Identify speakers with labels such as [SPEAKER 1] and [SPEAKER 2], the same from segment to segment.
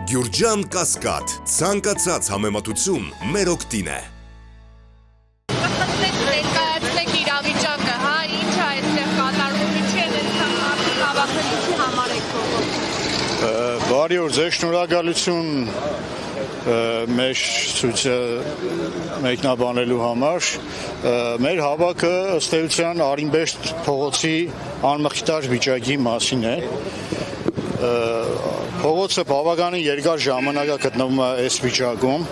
[SPEAKER 1] Գյուրջան Կասկադ, ցանկացած համեմատություն մեր օգտին է։
[SPEAKER 2] Ներկայացնեք իրավիճակը, հա, ինչ է այստեղ կատարվում, ինչի են այստեղ մարդիկ հավաքվել, ինչի համար եք փողոց։
[SPEAKER 3] Բարի օր, ձեզ շնորհակալություն մեր ցույցը մեկնաբանելու համար։ Մեր հավաքը ըստ էության Արինբեշտ փողոցի անմխիթար վիճակի մասին է։ Փողոցը բավականին երկար ժամանակ է գտնվում է այս վիճակում։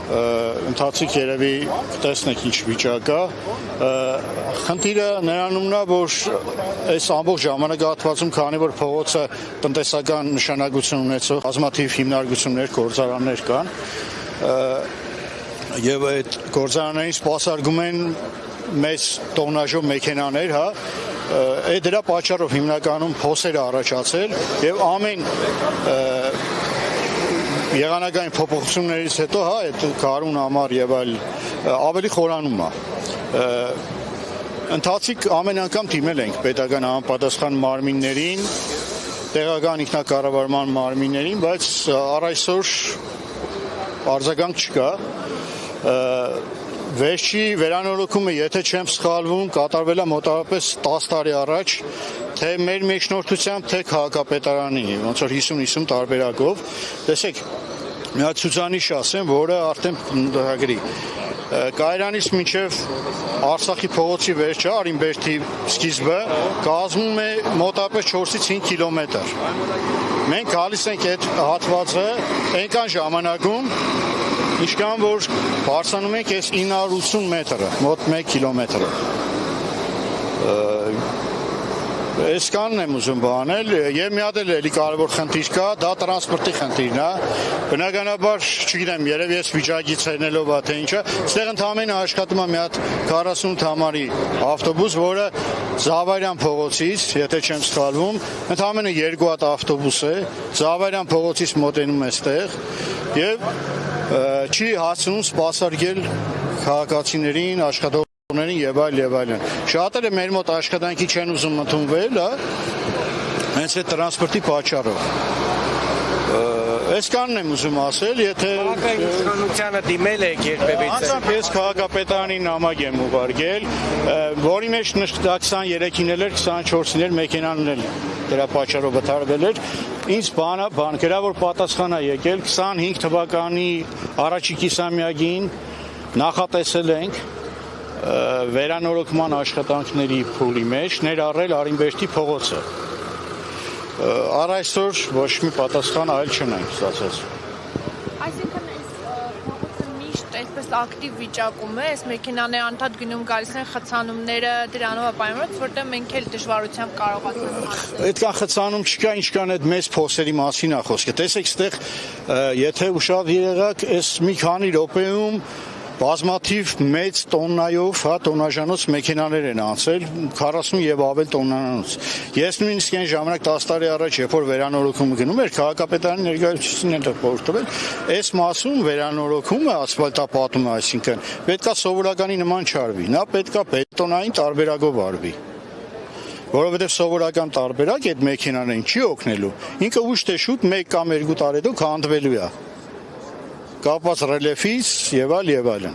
[SPEAKER 3] Ընթացիկ երևի կտեսնեք ինչ վիճակ է։ Խնդիրը նրանումն է, որ այս ամբողջ ժամանակահատվածում, քանի որ փողոցը տնտեսական նշանակություն ունեցող բազմաթիվ հիմնարկություններ, գործարաններ կան, եւ այդ գործարաններին սպասարկում են մեծ տոննաժով մեքենաներ, հա, դրա պատճառով հիմնականում փոսեր առաջացել եւ ամեն եղանակային փոփոխություններից հետո, հա, այդ գարուն ամառ եւ այլ ավելի խորանում է։ Ընթացիկ ամեն անգամ դիմել ենք պետական համապատասխան մարմիններին, տեղական ինքնակառավարման մարմիններին, բայց առայսօր արձագանք չկա։ Վերջի վերանորոգումը, եթե չեմ սխալվում, կատարվել է մոտավորապես 10 տարի առաջ, թե մեր մեջնորդությամբ, թե քաղաքապետարանի, ոնց որ 50-50 տարբերակով։ Տեսեք, մի հատ ցուցանիշ ասեմ, որը արդեն դրագրի։ Կայրանից մինչև Արցախի փողոցի վերջը, Արինբերդի սկիզբը, կազմում է մոտավորապես 4-ից 5 կիլոմետր։ Մենք գալիս ենք այդ հատվածը այնքան ժամանակում, ինչքան որ բարձրանում ենք այս 980 մետրը, մոտ 1 կիլոմետրը։ Այսքանն եմ ուզում բանել եւ մի հատ էլի կարևոր խնդիր կա, դա տրանսպորտի խնդիրն է։ Բնականաբար, չգիտեմ, երևի ես վիճակից ելնելով է թե ինչա, այստեղ ընդամենը աշխատում է մի հատ 48 համարի ավտոբուս, որը Զավարյան փողոցից, եթե չեմ սխալվում, ընդամենը 2 հատ ավտոբուս է, Զավարյան փողոցից մոտենում է այստեղ եւ չի հասցնում սպասարկել քաղաքացիներին, աշխատողներին եւ այլն։ Շատերը մեր մոտ աշխատանքի չեն ուզում ընդունվել, հենց այդ տրանսպորտի պատճառով։ Այսքանն եմ ուզում ասել, եթե
[SPEAKER 4] իշխանությանը դիմել եք երբևէ։
[SPEAKER 3] Անձամբ ես քաղաքապետարանի նամակ եմ ուղարկել, որի մեջ 23-ին էլ էր, 24-ին էլ մեքենան էլ դրա պատճառով վթարվել էր։ Ինձ գրավոր պատասխան է եկել 25 թվականի առաջի կիսամյակին նախատեսել ենք վերանորոգման աշխատանքների փուլի մեջ ներառել Արինբերդի փողոցը։ Առ այսօր ոչ մի պատասխան այլ չունենք ստացած։
[SPEAKER 2] Այսինքն այս փողոցը միշտ այսպես ակտիվ վիճակում է, այս մեքենաները անդադ գնում գալիս են, խցանումները դրանով է պայմանավորված, որտեղ մենք էլ դժվարությամբ կարողացանք հասնել։
[SPEAKER 3] Այդքան խցանում չկա, ինչքան այդ մեծ փոսերի մասին է խոսքը։ Տեսեք, այստեղ եթե ուշադիր եղաք, այս մի քանի րոպեում բազմաթիվ մեծ տոննայով, հա, տոննաժանոց մեքենաներ են անցել, 40 եւ ավել տոննանոց։ Ես նույնիսկ այն ժամանակ 10 տարի առաջ, երբ որ վերանորոգումը գնում էր, քաղաքապետարանի ներկայացուցիչն էլ փոխվել, այս մասում վերանորոգումը ասֆալտապատում, այսինքն պետքա սովորականի նման չարվի, նա պետքա բետոնային տարբերակով արվի։ Որովհետև սովորական տարբերակ այդ մեքենաներին չի օգնելու։ Ինքը ուշ թե շուտ 1 կամ 2 տարի հետո քանդվելու է։ Կապված ռելիեֆից եւ այլն։